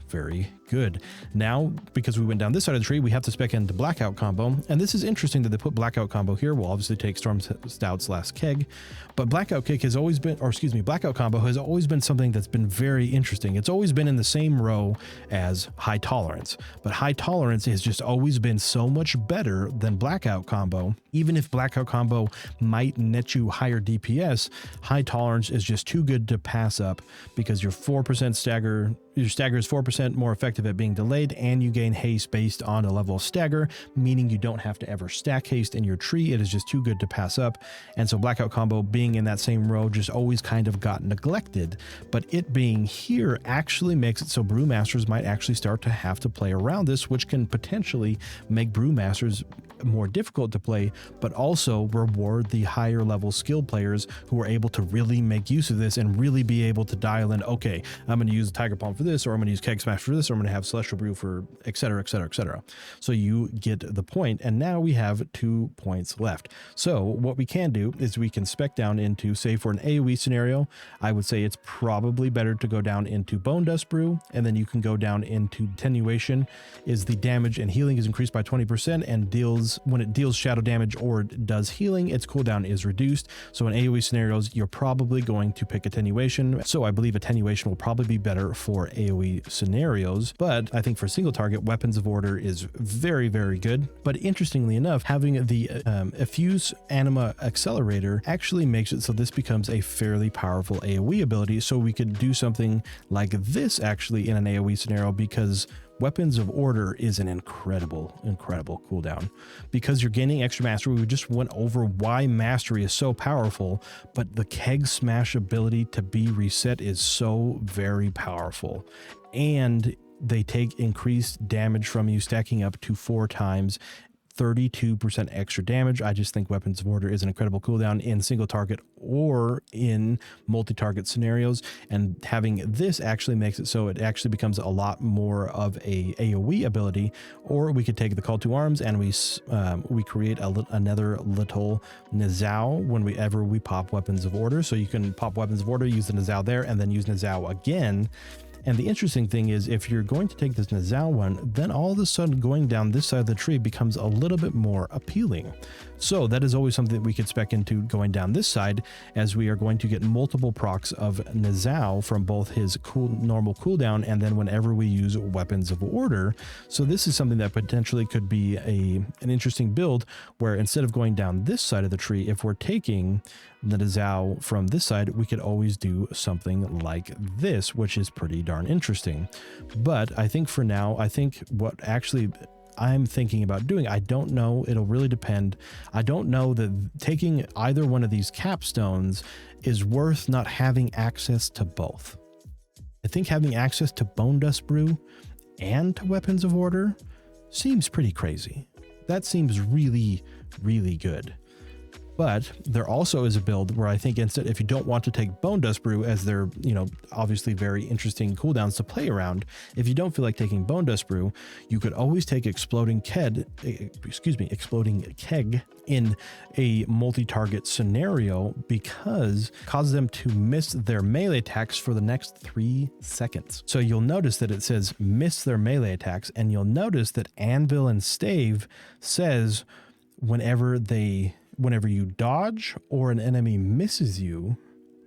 good. Now, because we went down this side of the tree, we have to spec into Blackout combo, and this is interesting that they put Blackout combo here. We'll obviously take Storm Stout's Last Keg, but Blackout Kick has always been, Blackout combo has always been something that's been very interesting. It's always been in the same row as High Tolerance, but High Tolerance has just always been so much better than Blackout combo. Even if Blackout combo might net you higher DPS, High Tolerance is just too good to pass up, because your 4% stagger, your stagger is 4% more effective at being delayed, and you gain haste based on a level of stagger, meaning you don't have to ever stack haste in your tree. It is just too good to pass up. And so Blackout combo being in that same row just always kind of got neglected, but it being here actually makes it so Brewmasters might actually start to have to play around this, which can potentially make Brewmasters more difficult to play, but also reward the higher level skilled players who are able to really make use of this and really be able to dial in, okay, I'm going to use Tiger Palm for this, or I'm going to use Keg Smash for this, or I'm going to have Celestial Brew for etc. So you get the point, and now we have 2 points left. So what we can do is we can spec down into, say for an AoE scenario, I would say it's probably better to go down into Bone Dust Brew, and then you can go down into Attenuation. Is the damage and healing is increased by 20%, and when it deals shadow damage or does healing, its cooldown is reduced. So in AoE scenarios, you're probably going to pick Attenuation. So I believe Attenuation will probably be better for AoE scenarios, but I think for single target, Weapons of Order is very, very good. But interestingly enough, having the Effuse Anima Accelerator actually makes it so this becomes a fairly powerful AoE ability, so we could do something like this actually in an AoE scenario, because Weapons of Order is an incredible cooldown. Because you're gaining extra mastery, we just went over why mastery is so powerful, but the Keg Smash ability to be reset is so very powerful. And they take increased damage from you, stacking up to 4 times. 32% extra damage. I just think Weapons of Order is an incredible cooldown in single target or in multi-target scenarios, and having this actually makes it so it actually becomes a lot more of a AoE ability. Or we could take the Call to Arms and we create another little Nizao whenever we pop Weapons of Order. So you can pop Weapons of Order, use the Nizao there, and then use Nizao again. And the interesting thing is, if you're going to take this Nizao one, then all of a sudden going down this side of the tree becomes a little bit more appealing. So that is always something that we could spec into going down this side, as we are going to get multiple procs of Nizao from both his normal cooldown and then whenever we use Weapons of Order. So this is something that potentially could be an interesting build, where instead of going down this side of the tree, if we're taking the Nizao from this side, we could always do something like this, which is pretty darn interesting. But I think for now, I think what actually I'm thinking about doing, I don't know, it'll really depend. I don't know that taking either one of these capstones is worth not having access to both. I think having access to Bone Dust Brew and to Weapons of Order seems pretty crazy. That seems really, really good. But there also is a build where I think instead, if you don't want to take Bone Dust Brew, as they're, obviously very interesting cooldowns to play around, if you don't feel like taking Bone Dust Brew, you could always take Exploding Keg in a multi-target scenario, because it causes them to miss their melee attacks for the next 3 seconds. So you'll notice that it says miss their melee attacks, and you'll notice that Anvil and Stave says whenever you dodge or an enemy misses you,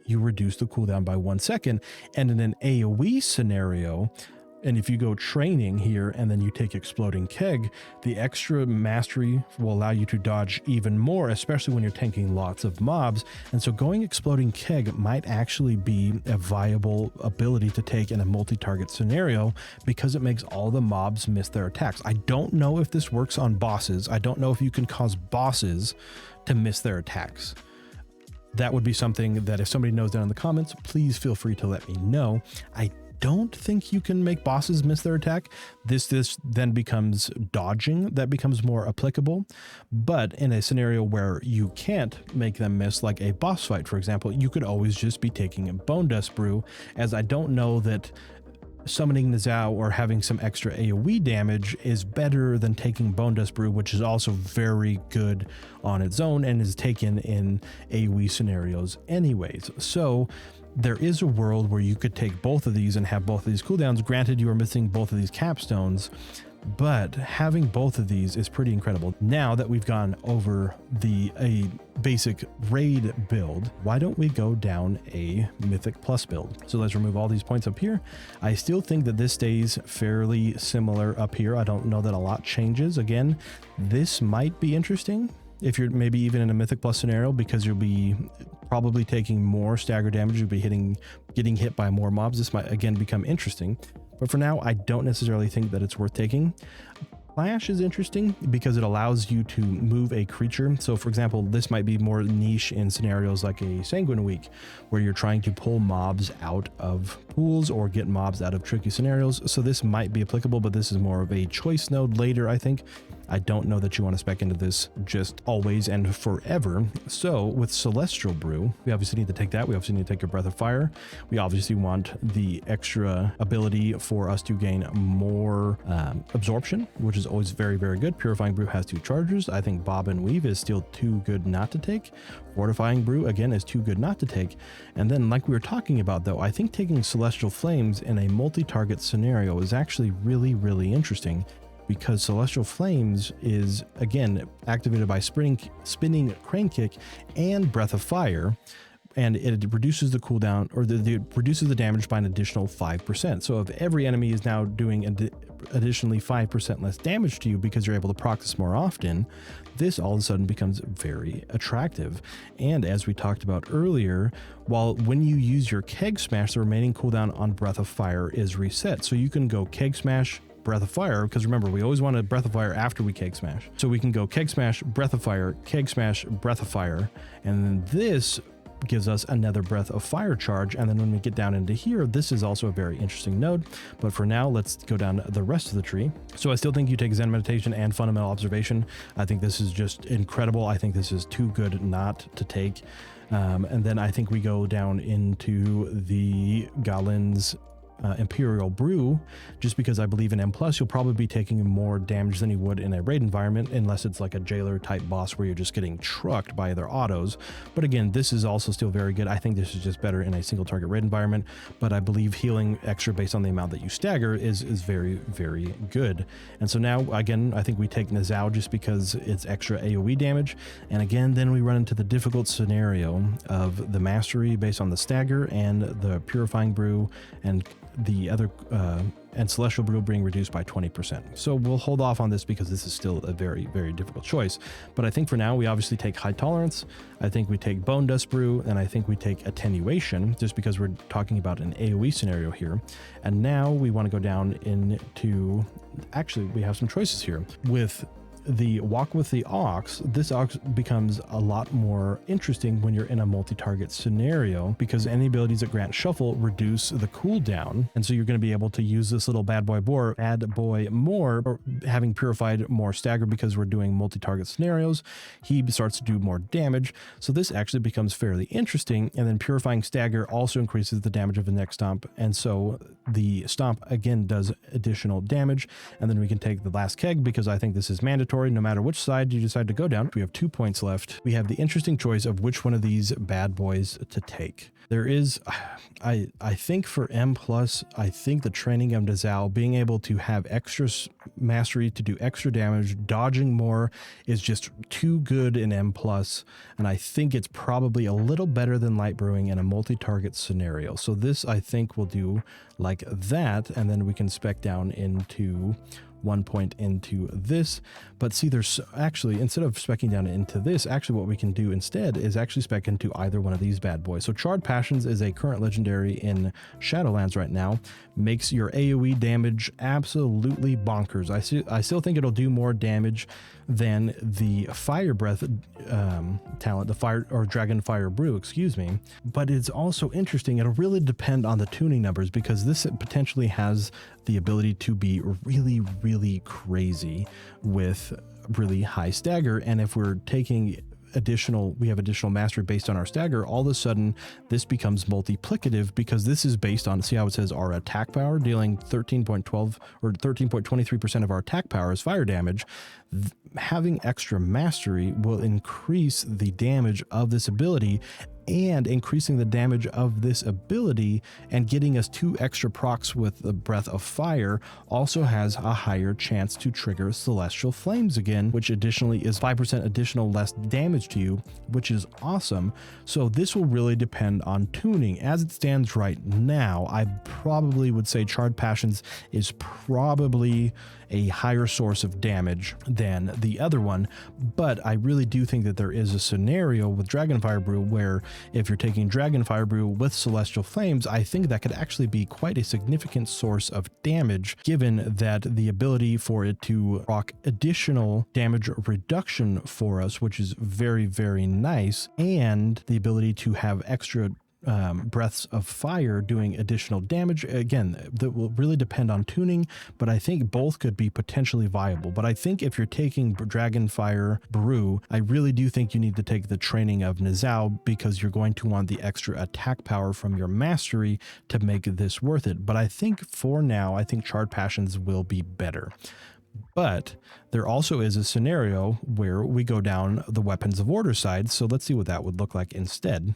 you reduce the cooldown by 1 second. And in an AoE scenario, and if you go training here and then you take Exploding Keg, the extra mastery will allow you to dodge even more, especially when you're tanking lots of mobs. And so going Exploding Keg might actually be a viable ability to take in a multi-target scenario, because it makes all the mobs miss their attacks. I don't know if this works on bosses. I don't know if you can cause bosses to miss their attacks. That would be something that if somebody knows down in the comments, please feel free to let me know. I don't think you can make bosses miss their attack. This then becomes dodging that becomes more applicable. But in a scenario where you can't make them miss, like a boss fight, for example, you could always just be taking a Bone Dust Brew, as I don't know that summoning Nizao or having some extra AoE damage is better than taking Bone Dust Brew, which is also very good on its own and is taken in AoE scenarios anyways. So there is a world where you could take both of these and have both of these cooldowns. Granted, you are missing both of these capstones, but having both of these is pretty incredible. Now that we've gone over a basic raid build, why don't we go down a Mythic Plus build? So let's remove all these points up here. I still think that this stays fairly similar up here. I don't know that a lot changes. Again, this might be interesting if you're maybe even in a Mythic Plus scenario, because you'll be probably taking more stagger damage. You'll be getting hit by more mobs. This might again become interesting. But for now, I don't necessarily think that it's worth taking. Flash is interesting because it allows you to move a creature. So for example, this might be more niche in scenarios like a Sanguine Week, where you're trying to pull mobs out of pools or get mobs out of tricky scenarios. So this might be applicable, but this is more of a choice node later, I think. I don't know that you want to spec into this just always and forever. So with Celestial Brew, we obviously need to take that. We obviously need to take a Breath of Fire. We obviously want the extra ability for us to gain more absorption, which is always very, very good. Purifying Brew has 2 chargers. I think Bob and Weave is still too good not to take. Fortifying Brew, again, is too good not to take. And then, like we were talking about, though, I think taking Celestial Flames in a multi-target scenario is actually really, really interesting, because Celestial Flames is, again, activated by spinning Crane Kick and Breath of Fire, and it reduces the cooldown, or it reduces the damage by an additional 5%. So if every enemy is now doing additionally 5% less damage to you because you're able to proc this more often, this all of a sudden becomes very attractive. And as we talked about earlier, while when you use your Keg Smash, the remaining cooldown on Breath of Fire is reset. So you can go Keg Smash, Breath of Fire, because remember, we always want a Breath of Fire after we Keg Smash. So we can go Keg Smash, Breath of Fire, Keg Smash, Breath of Fire, and then this gives us another Breath of Fire charge. And then when we get down into here, this is also a very interesting node. But for now, let's go down the rest of the tree. So I still think you take Zen Meditation and Fundamental Observation. I think this is just incredible. I think this is too good not to take. And then I think we go down into the Galen's Imperial Brew, just because I believe in M+, you'll probably be taking more damage than you would in a raid environment, unless it's like a jailer type boss where you're just getting trucked by their autos. But again, this is also still very good. I think this is just better in a single target raid environment, but I believe healing extra based on the amount that you stagger is very, very good. And so now, again, I think we take Nizao just because it's extra AoE damage. And again, then we run into the difficult scenario of the Mastery based on the stagger and the Purifying Brew and the other and Celestial Brew being reduced by 20%. So we'll hold off on this because this is still a very, very difficult choice. But I think for now, we obviously take High Tolerance. I think we take Bone Dust Brew, and I think we take Attenuation, just because we're talking about an AoE scenario here. And now we want to go down into, actually, we have some choices here. With the Walk with the Ox, this Ox becomes a lot more interesting when you're in a multi-target scenario, because any abilities that grant shuffle reduce the cooldown, and so you're going to be able to use this little bad boy more, or having purified more stagger because we're doing multi-target scenarios. He starts to do more damage, so this actually becomes fairly interesting. And then purifying stagger also increases the damage of the next stomp, and so the stomp again does additional damage. And then we can take the last keg because I think this is mandatory no matter which side you decide to go down. We have 2 points left. We have the interesting choice of which one of these bad boys to take. There is, I think for M+, I think the training of Nizao, being able to have extra mastery to do extra damage, dodging more, is just too good in M+, and I think it's probably a little better than light brewing in a multi-target scenario. So this, I think, will do like that, and then we can spec down into 1 point into this. But see, there's actually, instead of specking down into this, actually what we can do instead is actually spec into either one of these bad boys. So Charred Passions is a current legendary in Shadowlands right now, makes your AoE damage absolutely bonkers. I still think it'll do more damage than the Fire Breath talent, the Fire or Dragon Fire Brew, excuse me. But it's also interesting. It'll really depend on the tuning numbers, because this potentially has the ability to be really, really crazy with really high stagger. And if we're taking we have additional mastery based on our stagger, all of a sudden this becomes multiplicative, because this is based on, see how it says our attack power, dealing 13.12 or 13.23% of our attack power is fire damage. Having extra mastery will increase the damage of this ability, and increasing the damage of this ability and getting us 2 extra procs with the Breath of Fire also has a higher chance to trigger Celestial Flames again, which additionally is 5% additional less damage to you, which is awesome. So this will really depend on tuning. As it stands right now, I probably would say Charred Passions is probably a higher source of damage than the other one, but I really do think that there is a scenario with Dragonfire Brew where if you're taking Dragonfire Brew with Celestial Flames, I think that could actually be quite a significant source of damage, given that the ability for it to rock additional damage reduction for us, which is very, very nice, and the ability to have extra breaths of fire doing additional damage. Again, that will really depend on tuning, but I think both could be potentially viable. But I think if you're taking Dragonfire Brew, I really do think you need to take the training of Nizao, because you're going to want the extra attack power from your mastery to make this worth it. But I think for now, I think Charred Passions will be better. But there also is a scenario where we go down the Weapons of Order side. So let's see what that would look like instead.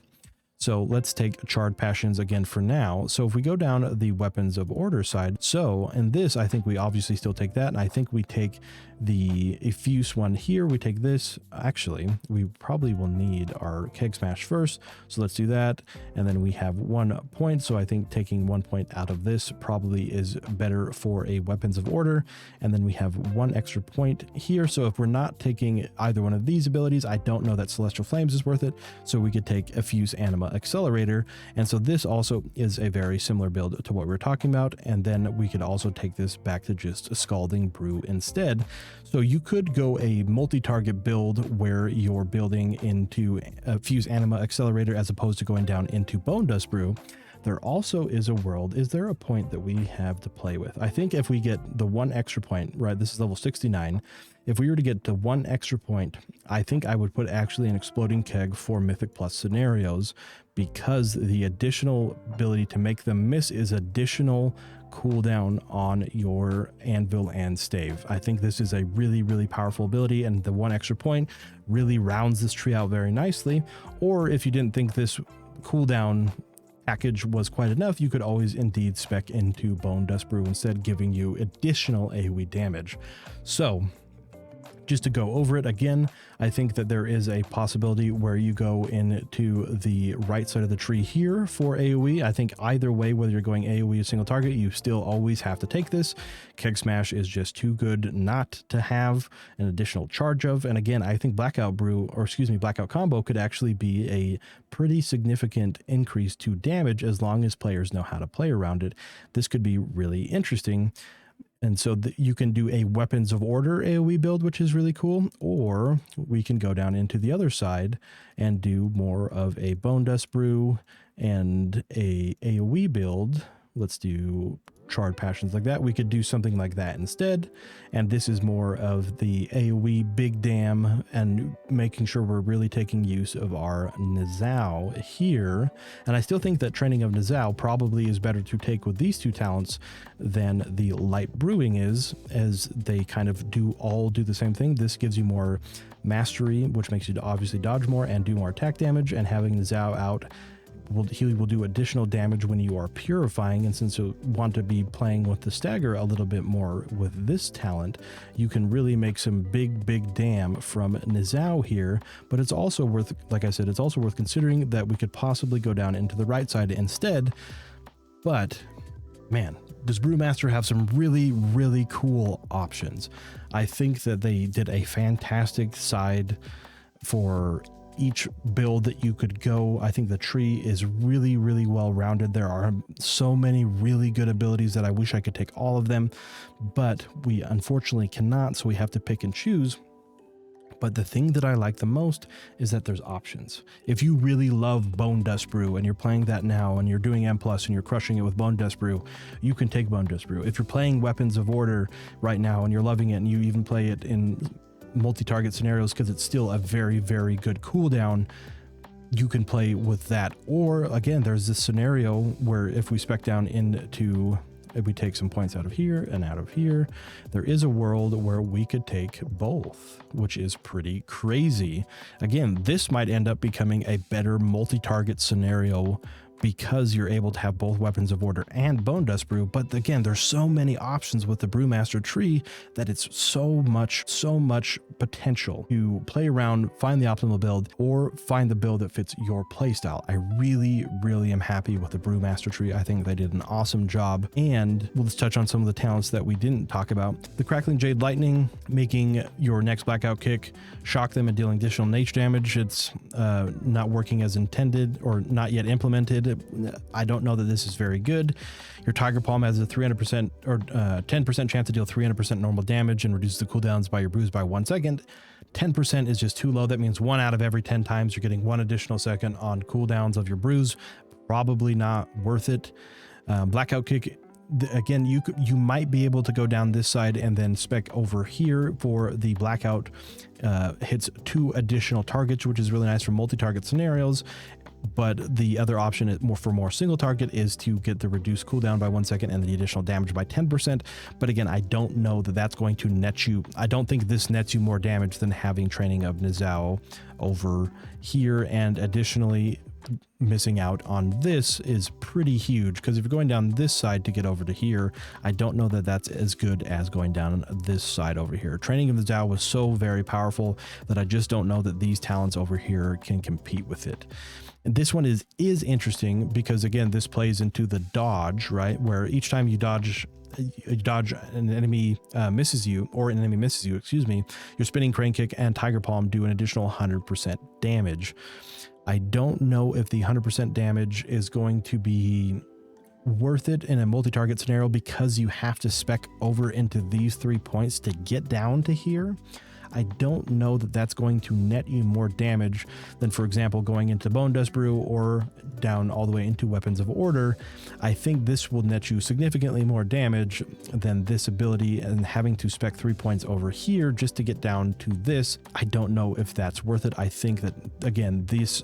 So let's take Charred Passions again for now. So if we go down the Weapons of Order side, so in this, I think we obviously still take that. And I think we take the Effuse one here. We take this. Actually, we probably will need our Keg Smash first. So let's do that. And then we have 1 point. So I think taking 1 point out of this probably is better for a Weapons of Order. And then we have 1 extra point here. So if we're not taking either one of these abilities, I don't know that Celestial Flames is worth it. So we could take Effuse Anima Accelerator. And so this also is a very similar build to what we're talking about. And then we could also take this back to just Scalding Brew instead. So you could go a multi-target build where you're building into Effuse Anima Accelerator as opposed to going down into Bone Dust Brew. There also is a world. Is there a point that we have to play with? I think if we get the 1 extra point, right, this is level 69. If we were to get the 1 extra point, I think I would put actually an Exploding Keg for Mythic Plus scenarios, because the additional ability to make them miss is additional cooldown on your anvil and stave. I think this is a really, really powerful ability, and the 1 extra point really rounds this tree out very nicely. Or if you didn't think this cooldown package was quite enough, you could always indeed spec into Bone Dust Brew instead, giving you additional AoE damage. So just to go over it again, I think that there is a possibility where you go into the right side of the tree here for AoE. I think either way, whether you're going AoE or single target, you still always have to take this. Keg Smash is just too good not to have an additional charge of. And again, I think Blackout Combo could actually be a pretty significant increase to damage as long as players know how to play around it. This could be really interesting. And so you can do a Weapons of Order AoE build, which is really cool, or we can go down into the other side and do more of a Bone Dust Brew and a AoE build. Let's do Charred Passions like that. We could do something like that instead. And this is more of the AoE Big Dam and making sure we're really taking use of our Nizao here. And I still think that training of Nizao probably is better to take with these 2 talents than the Light Brewing is, as they kind of do the same thing. This gives you more mastery, which makes you obviously dodge more and do more attack damage, and having Nizao out he will do additional damage when you are purifying. And since you want to be playing with the stagger a little bit more with this talent, you can really make some big dam from Nizao here. But it's also worth, like I said, it's also worth considering that we could possibly go down into the right side instead. But man, does Brewmaster have some really cool options. I think that they did a fantastic side for each build that you could go. I think the tree is really well rounded. There are so many really good abilities that I wish I could take all of them, but we unfortunately cannot, so we have to pick and choose. But the thing that I like the most is that there's options. If you really love Bone Dust Brew and you're playing that now and you're doing M+ and you're crushing it with Bone Dust Brew, you can take Bone Dust Brew. If you're playing Weapons of Order right now and you're loving it and you even play it in multi-target scenarios because it's still a very good cooldown, you can play with that. Or again, there's this scenario where if we spec down into, if we take some points out of here and out of here, there is a world where we could take both, which is pretty crazy. Again, this might end up becoming a better multi-target scenario because you're able to have both Weapons of Order and Bone Dust Brew. But again, there's so many options with the Brewmaster tree that it's so much potential to play around, find the optimal build, or find the build that fits your playstyle. I really am happy with the Brewmaster tree. I think they did an awesome job. And let's touch on some of the talents that we didn't talk about. The Crackling Jade Lightning, making your next blackout kick shock them and dealing additional nature damage. It's not working as intended, or not yet implemented. I don't know that this is very good. Your Tiger Palm has a 300% or 10% chance to deal 300% normal damage and reduces the cooldowns by your brews by 1 second. 10% is just too low. That means 1 out of every 10 times you're getting 1 additional second on cooldowns of your brews. Probably not worth it. Blackout Kick, again, you might be able to go down this side and then spec over here for the blackout. Hits 2 additional targets, which is really nice for multi-target scenarios. But the other option for more single target is to get the reduced cooldown by 1 second and the additional damage by 10%. But again, I don't know that that's going to net you. I don't think this nets you more damage than having training of Nizao over here. And additionally, missing out on this is pretty huge, because if you're going down this side to get over to here, I don't know that that's as good as going down this side over here. Training of the Zhao was so very powerful that I just don't know that these talents over here can compete with it. And this one is interesting because, again, this plays into the dodge, right? Where each time you dodge an enemy misses you, or an enemy misses you, excuse me, your spinning crane kick and tiger palm do an additional 100% damage. I don't know if the 100% damage is going to be worth it in a multi-target scenario, because you have to spec over into these 3 points to get down to here. I don't know that that's going to net you more damage than, for example, going into Bone Dust Brew or down all the way into Weapons of Order. I think this will net you significantly more damage than this ability, and having to spec 3 points over here just to get down to this, I don't know if that's worth it. I think that, again, this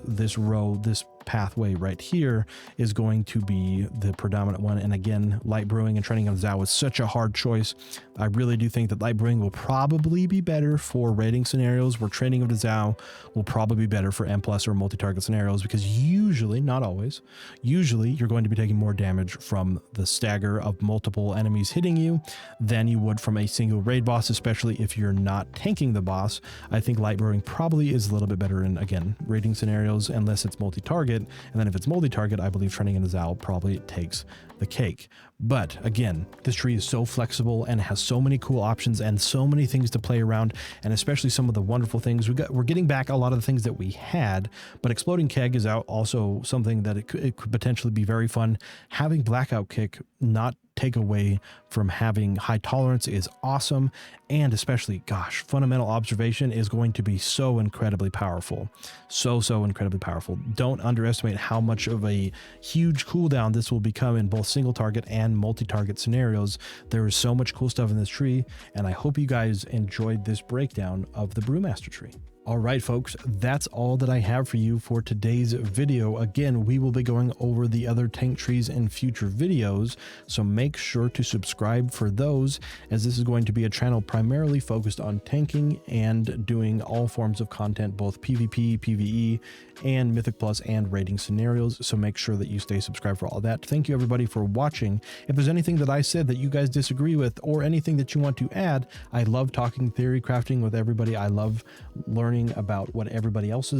pathway right here is going to be the predominant one. And again, light brewing and training of the Zhao was such a hard choice. I really do think that light brewing will probably be better for raiding scenarios, where training of the Zhao will probably be better for M+ or multi-target scenarios, because usually, not always, usually you're going to be taking more damage from the stagger of multiple enemies hitting you than you would from a single raid boss, especially if you're not tanking the boss. I think light brewing probably is a little bit better in, again, raiding scenarios, unless it's multi-target. And then if it's multi-target, I believe training in the Zhao probably takes the cake. But again, this tree is so flexible and has so many cool options and so many things to play around, and especially some of the wonderful things we're getting back a lot of the things that we had. But Exploding Keg is out, also something that it could potentially be very fun. Having Blackout Kick not take away from having high tolerance is awesome. And especially, gosh, Fundamental Observation is going to be so incredibly powerful. So incredibly powerful. Don't underestimate how much of a huge cooldown this will become in both single target and multi-target scenarios. There is so much cool stuff in this tree, and I hope you guys enjoyed this breakdown of the Brewmaster tree. All right, folks, that's all that I have for you for today's video. Again, we will be going over the other tank trees in future videos, so make sure to subscribe for those, as this is going to be a channel primarily focused on tanking and doing all forms of content, both PvP, PvE, and Mythic Plus and raiding scenarios. So make sure that you stay subscribed for all that. Thank you, everybody, for watching. If there's anything that I said that you guys disagree with, or anything that you want to add, I love talking theory crafting with everybody. I love learning about what everybody else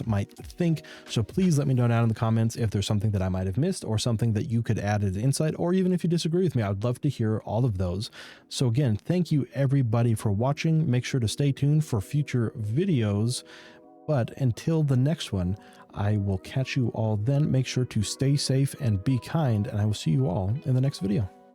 might think. So please let me know down in the comments if there's something that I might have missed, or something that you could add as insight, or even if you disagree with me. I would love to hear all of those. So again, thank you everybody for watching. Make sure to stay tuned for future videos. But until the next one, I will catch you all then. Make sure to stay safe and be kind, and I will see you all in the next video.